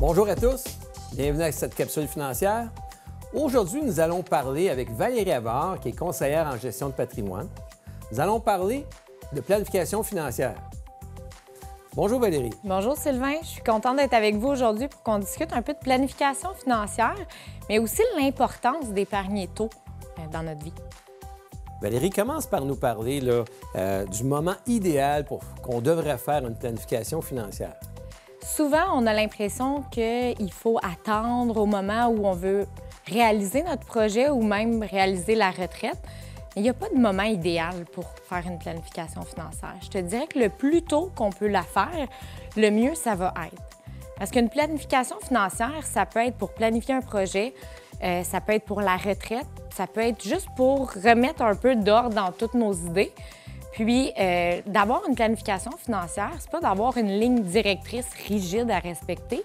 Bonjour à tous, bienvenue à cette capsule financière. Aujourd'hui, nous allons parler avec Valérie Havard, qui est conseillère en gestion de patrimoine. Nous allons parler de planification financière. Bonjour Valérie. Bonjour Sylvain, je suis contente d'être avec vous aujourd'hui pour qu'on discute un peu de planification financière, mais aussi l'importance d'épargner tôt dans notre vie. Valérie, commence par nous parler du moment idéal pour qu'on devrait faire une planification financière. Souvent, on a l'impression qu'il faut attendre au moment où on veut réaliser notre projet ou même réaliser la retraite. Il n'y a pas de moment idéal pour faire une planification financière. Je te dirais que le plus tôt qu'on peut la faire, le mieux ça va être. Parce qu'une planification financière, ça peut être pour planifier un projet, ça peut être pour la retraite, ça peut être juste pour remettre un peu d'ordre dans toutes nos idées. Puis, d'avoir une planification financière, c'est pas d'avoir une ligne directrice rigide à respecter,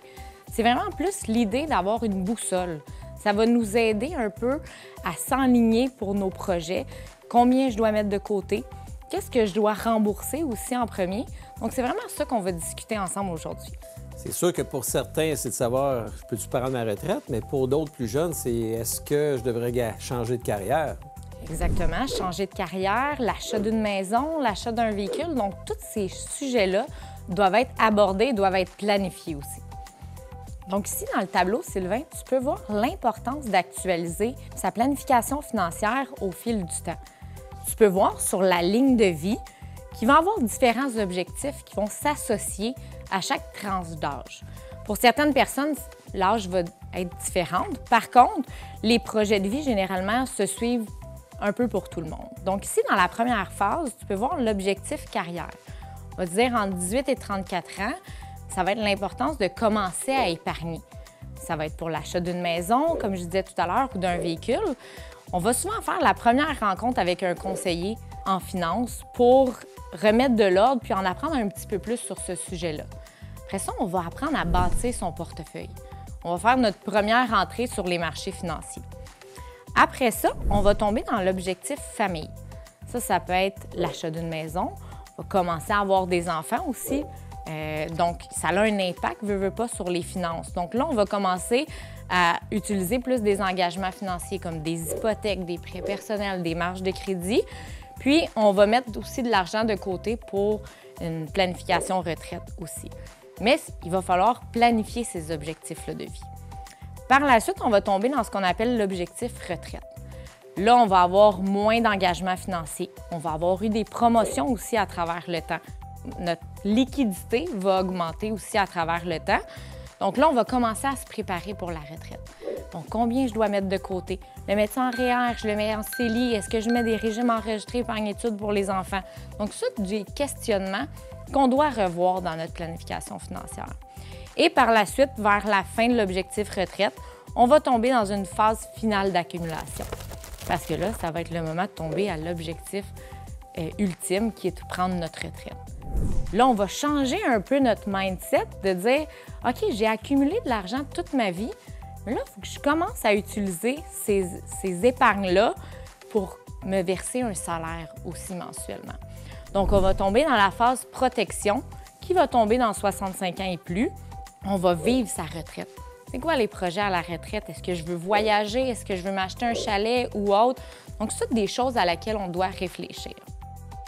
c'est vraiment plus l'idée d'avoir une boussole. Ça va nous aider un peu à s'enligner pour nos projets, combien je dois mettre de côté, qu'est-ce que je dois rembourser aussi en premier. Donc, c'est vraiment ça qu'on va discuter ensemble aujourd'hui. C'est sûr que pour certains, c'est de savoir, peux-tu prendre ma retraite, mais pour d'autres plus jeunes, c'est est-ce que je devrais changer de carrière? Exactement, changer de carrière, l'achat d'une maison, l'achat d'un véhicule. Donc, tous ces sujets-là doivent être abordés, doivent être planifiés aussi. Donc ici, dans le tableau, Sylvain, tu peux voir l'importance d'actualiser sa planification financière au fil du temps. Tu peux voir sur la ligne de vie qu'il va y avoir différents objectifs qui vont s'associer à chaque tranche d'âge. Pour certaines personnes, l'âge va être différent. Par contre, les projets de vie, généralement, se suivent un peu pour tout le monde. Donc ici, dans la première phase, tu peux voir l'objectif carrière. On va dire entre 18 et 34 ans, ça va être l'importance de commencer à épargner. Ça va être pour l'achat d'une maison, comme je disais tout à l'heure, ou d'un véhicule. On va souvent faire la première rencontre avec un conseiller en finance pour remettre de l'ordre puis en apprendre un petit peu plus sur ce sujet-là. Après ça, on va apprendre à bâtir son portefeuille. On va faire notre première entrée sur les marchés financiers. Après ça, on va tomber dans l'objectif famille. Ça peut être l'achat d'une maison. On va commencer à avoir des enfants aussi. Donc, ça a un impact, veut pas, sur les finances. Donc là, on va commencer à utiliser plus des engagements financiers comme des hypothèques, des prêts personnels, des marges de crédit. Puis, on va mettre aussi de l'argent de côté pour une planification retraite aussi. Mais il va falloir planifier ces objectifs-là de vie. Par la suite, on va tomber dans ce qu'on appelle l'objectif retraite. Là, on va avoir moins d'engagements financiers. On va avoir eu des promotions aussi à travers le temps. Notre liquidité va augmenter aussi à travers le temps. Donc là, on va commencer à se préparer pour la retraite. Donc, combien je dois mettre de côté? Le mettre en REER, je le mets en CELI, est-ce que je mets des régimes enregistrés épargne-études pour les enfants? Donc, ça, c'est des questionnements qu'on doit revoir dans notre planification financière. Et par la suite, vers la fin de l'objectif retraite, on va tomber dans une phase finale d'accumulation. Parce que là, ça va être le moment de tomber à l'objectif ultime qui est de prendre notre retraite. Là, on va changer un peu notre mindset de dire « OK, j'ai accumulé de l'argent toute ma vie, mais là, il faut que je commence à utiliser ces épargnes-là pour me verser un salaire aussi mensuellement. » Donc, on va tomber dans la phase protection qui va tomber dans 65 ans et plus. On va vivre sa retraite. C'est quoi les projets à la retraite? Est-ce que je veux voyager? Est-ce que je veux m'acheter un chalet ou autre? Donc, c'est des choses à laquelle on doit réfléchir.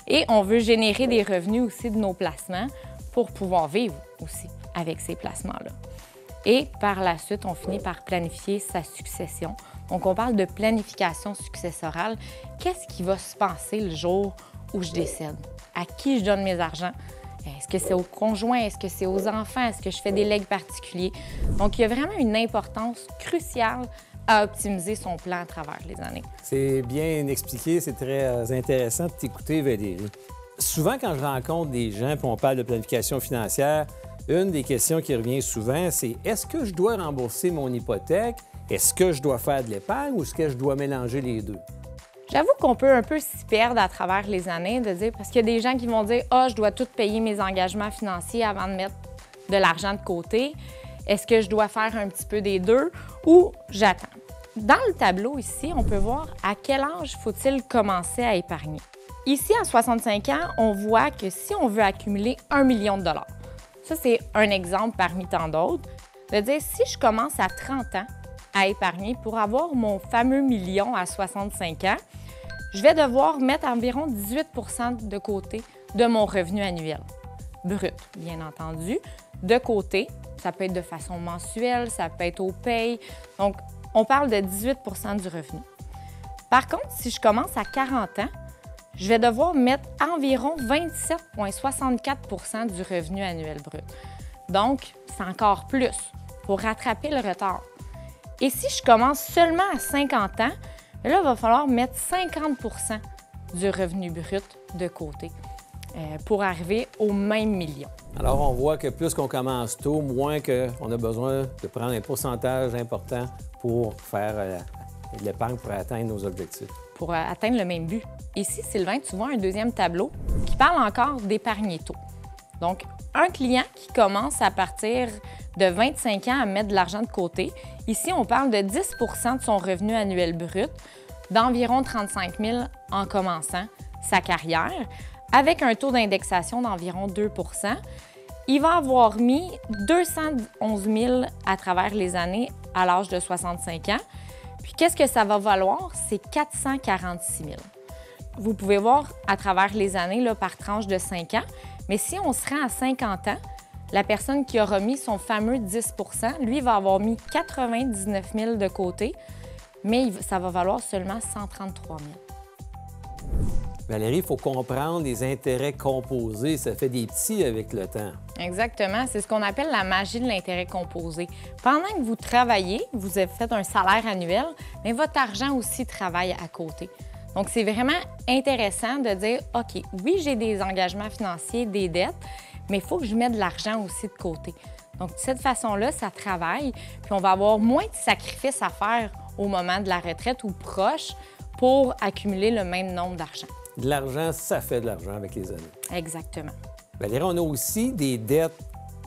Et on veut générer des revenus aussi de nos placements pour pouvoir vivre aussi avec ces placements-là. Et par la suite, on finit par planifier sa succession. Donc, on parle de planification successorale. Qu'est-ce qui va se passer le jour où je décède? À qui je donne mes argents? Est-ce que c'est au conjoint? Est-ce que c'est aux enfants? Est-ce que je fais des legs particuliers? Donc, il y a vraiment une importance cruciale à optimiser son plan à travers les années. C'est bien expliqué, c'est très intéressant de t'écouter, Valérie. Souvent, quand je rencontre des gens et on parle de planification financière, une des questions qui revient souvent, c'est est-ce que je dois rembourser mon hypothèque? Est-ce que je dois faire de l'épargne ou est-ce que je dois mélanger les deux? J'avoue qu'on peut un peu s'y perdre à travers les années, de dire, parce qu'il y a des gens qui vont dire « Ah, je dois tout payer mes engagements financiers avant de mettre de l'argent de côté. Est-ce que je dois faire un petit peu des deux ou j'attends? » Dans le tableau ici, on peut voir à quel âge faut-il commencer à épargner. Ici, à 65 ans, on voit que si on veut accumuler 1 million de dollars, ça c'est un exemple parmi tant d'autres, de dire si je commence à 30 ans à épargner pour avoir mon fameux million à 65 ans, je vais devoir mettre environ 18 de côté de mon revenu annuel. Brut, bien entendu. De côté, ça peut être de façon mensuelle, ça peut être au paye. Donc, on parle de 18 du revenu. Par contre, si je commence à 40 ans, je vais devoir mettre environ 27,64 du revenu annuel brut. Donc, c'est encore plus pour rattraper le retard. Et si je commence seulement à 50 ans, là, il va falloir mettre 50 du revenu brut de côté pour arriver au même million. Alors, on voit que plus qu'on commence tôt, moins qu'on a besoin de prendre un pourcentage important pour faire de l'épargne pour atteindre nos objectifs. Pour atteindre le même but. Ici, Sylvain, tu vois un deuxième tableau qui parle encore d'épargner tôt. Donc, un client qui commence à partir de 25 ans à mettre de l'argent de côté. Ici, on parle de 10 de son revenu annuel brut, d'environ 35 000 en commençant sa carrière, avec un taux d'indexation d'environ 2 Il va avoir mis 211 000 à travers les années à l'âge de 65 ans. Puis, qu'est-ce que ça va valoir? C'est 446 000. Vous pouvez voir à travers les années là, par tranche de 5 ans. Mais si on se rend à 50 ans, la personne qui aura mis son fameux 10 lui, va avoir mis 99 000 de côté, mais ça va valoir seulement 133 000. Valérie, il faut comprendre les intérêts composés. Ça fait des petits avec le temps. Exactement. C'est ce qu'on appelle la magie de l'intérêt composé. Pendant que vous travaillez, vous avez fait un salaire annuel, mais votre argent aussi travaille à côté. Donc, c'est vraiment intéressant de dire, OK, oui, j'ai des engagements financiers, des dettes, mais il faut que je mette de l'argent aussi de côté. Donc, de cette façon-là, ça travaille, puis on va avoir moins de sacrifices à faire au moment de la retraite ou proche pour accumuler le même nombre d'argent. De l'argent, ça fait de l'argent avec les années. Exactement. Valérie, on a aussi des dettes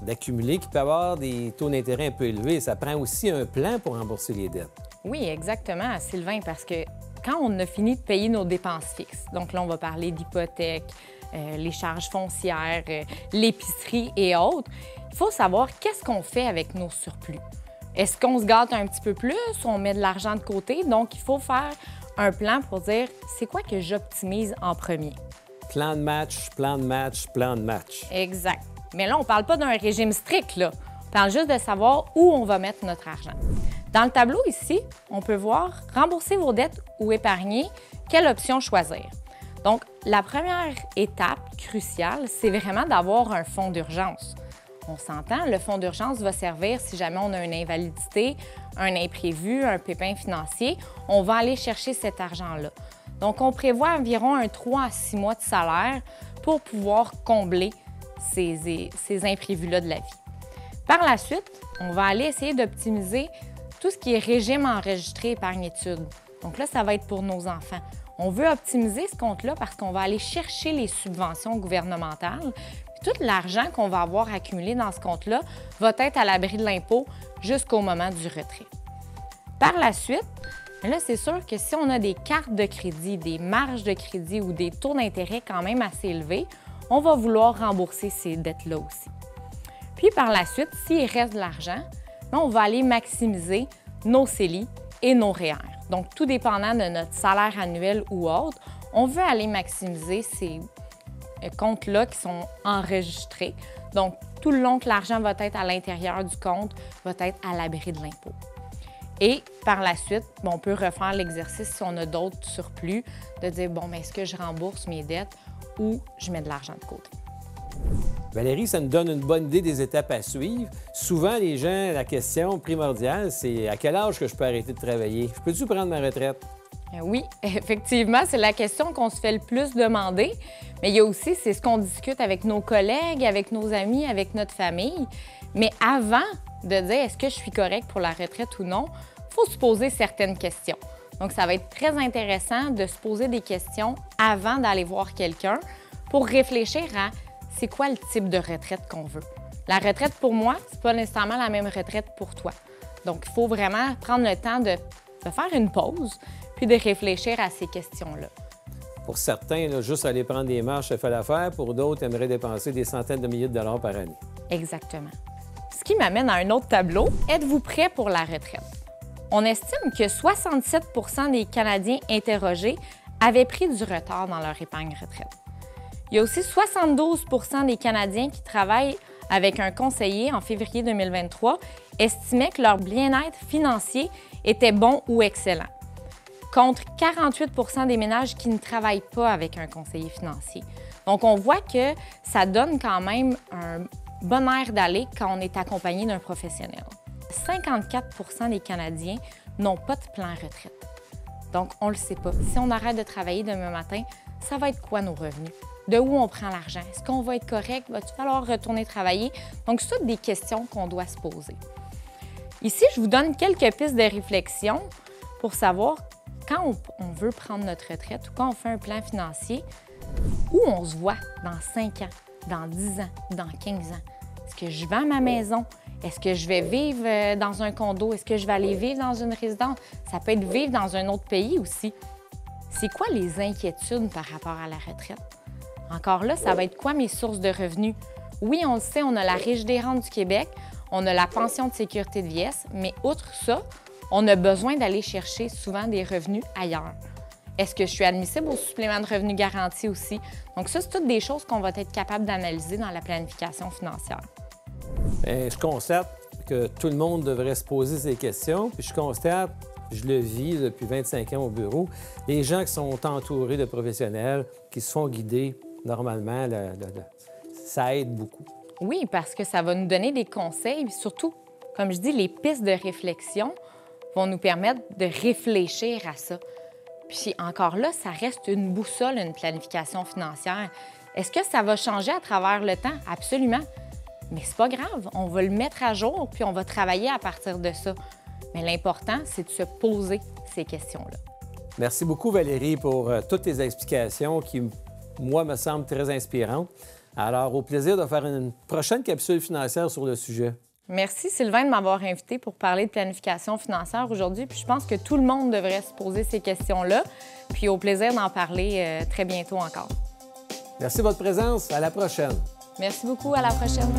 d'accumuler qui peuvent avoir des taux d'intérêt un peu élevés. Ça prend aussi un plan pour rembourser les dettes. Oui, exactement, Sylvain, parce que quand on a fini de payer nos dépenses fixes, donc là, on va parler d'hypothèque, les charges foncières, l'épicerie et autres, il faut savoir qu'est-ce qu'on fait avec nos surplus. Est-ce qu'on se gâte un petit peu plus ou on met de l'argent de côté? Donc, il faut faire un plan pour dire c'est quoi que j'optimise en premier. Plan de match, plan de match, plan de match. Exact. Mais là, on ne parle pas d'un régime strict, là. On parle juste de savoir où on va mettre notre argent. Dans le tableau ici, on peut voir rembourser vos dettes ou épargner, quelle option choisir. Donc, la première étape cruciale, c'est vraiment d'avoir un fonds d'urgence. On s'entend, le fonds d'urgence va servir si jamais on a une invalidité, un imprévu, un pépin financier, on va aller chercher cet argent-là. Donc, on prévoit environ un 3 à 6 mois de salaire pour pouvoir combler ces imprévus-là de la vie. Par la suite, on va aller essayer d'optimiser tout ce qui est régime enregistré épargne-études. Donc là, ça va être pour nos enfants. On veut optimiser ce compte-là parce qu'on va aller chercher les subventions gouvernementales. Puis tout l'argent qu'on va avoir accumulé dans ce compte-là va être à l'abri de l'impôt jusqu'au moment du retrait. Par la suite, là, c'est sûr que si on a des cartes de crédit, des marges de crédit ou des taux d'intérêt quand même assez élevés, on va vouloir rembourser ces dettes-là aussi. Puis par la suite, s'il reste de l'argent, on va aller maximiser nos CELI et nos REER. Donc, tout dépendant de notre salaire annuel ou autre, on veut aller maximiser ces comptes-là qui sont enregistrés. Donc, tout le long que l'argent va être à l'intérieur du compte, va être à l'abri de l'impôt. Et par la suite, on peut refaire l'exercice si on a d'autres surplus, de dire, bon, mais est-ce que je rembourse mes dettes ou je mets de l'argent de côté? Valérie, ça nous donne une bonne idée des étapes à suivre. Souvent, les gens, la question primordiale, c'est à quel âge que je peux arrêter de travailler? Je peux-tu prendre ma retraite? Oui, effectivement, c'est la question qu'on se fait le plus demander. Mais il y a aussi, c'est ce qu'on discute avec nos collègues, avec nos amis, avec notre famille. Mais avant de dire est-ce que je suis correcte pour la retraite ou non, il faut se poser certaines questions. Donc, ça va être très intéressant de se poser des questions avant d'aller voir quelqu'un pour réfléchir à c'est quoi le type de retraite qu'on veut. La retraite, pour moi, c'est pas nécessairement la même retraite pour toi. Donc, il faut vraiment prendre le temps de faire une pause puis de réfléchir à ces questions-là. Pour certains, là, juste aller prendre des marches, ça fait l'affaire. Pour d'autres, aimeraient dépenser des centaines de milliers de dollars par année. Exactement. Ce qui m'amène à un autre tableau. Êtes-vous prêt pour la retraite? On estime que 67 des Canadiens interrogés avaient pris du retard dans leur épargne retraite. Il y a aussi 72 des Canadiens qui travaillent avec un conseiller en février 2023 estimaient que leur bien-être financier était bon ou excellent, contre 48 des ménages qui ne travaillent pas avec un conseiller financier. Donc, on voit que ça donne quand même un bon air d'aller quand on est accompagné d'un professionnel. 54 des Canadiens n'ont pas de plan retraite. Donc, on ne le sait pas. Si on arrête de travailler demain matin, ça va être quoi nos revenus? De où on prend l'argent? Est-ce qu'on va être correct? Va-t-il falloir retourner travailler? Donc, c'est toutes des questions qu'on doit se poser. Ici, je vous donne quelques pistes de réflexion pour savoir quand on veut prendre notre retraite ou quand on fait un plan financier, où on se voit dans 5 ans, dans 10 ans, dans 15 ans. Est-ce que je vends ma maison? Est-ce que je vais vivre dans un condo? Est-ce que je vais aller vivre dans une résidence? Ça peut être vivre dans un autre pays aussi. C'est quoi les inquiétudes par rapport à la retraite? Encore là, ça va être quoi mes sources de revenus? Oui, on le sait, on a la Riche des rentes du Québec, on a la pension de sécurité de vieillesse, mais outre ça, on a besoin d'aller chercher souvent des revenus ailleurs. Est-ce que je suis admissible au supplément de revenus garanti aussi? Donc ça, c'est toutes des choses qu'on va être capable d'analyser dans la planification financière. Bien, je constate que tout le monde devrait se poser ces questions, puis je constate, je le vis depuis 25 ans au bureau, les gens qui sont entourés de professionnels, qui se font guider normalement, ça aide beaucoup. Oui, parce que ça va nous donner des conseils, puis surtout, comme je dis, les pistes de réflexion vont nous permettre de réfléchir à ça. Puis encore là, ça reste une boussole, une planification financière. Est-ce que ça va changer à travers le temps? Absolument. Mais c'est pas grave, on va le mettre à jour, puis on va travailler à partir de ça. Mais l'important, c'est de se poser ces questions-là. Merci beaucoup, Valérie, pour toutes tes explications qui, moi, me semblent très inspirantes. Alors, au plaisir de faire une prochaine capsule financière sur le sujet. Merci, Sylvain, de m'avoir invité pour parler de planification financière aujourd'hui. Puis je pense que tout le monde devrait se poser ces questions-là. Puis au plaisir d'en parler très bientôt encore. Merci de votre présence. À la prochaine. Merci beaucoup. À la prochaine.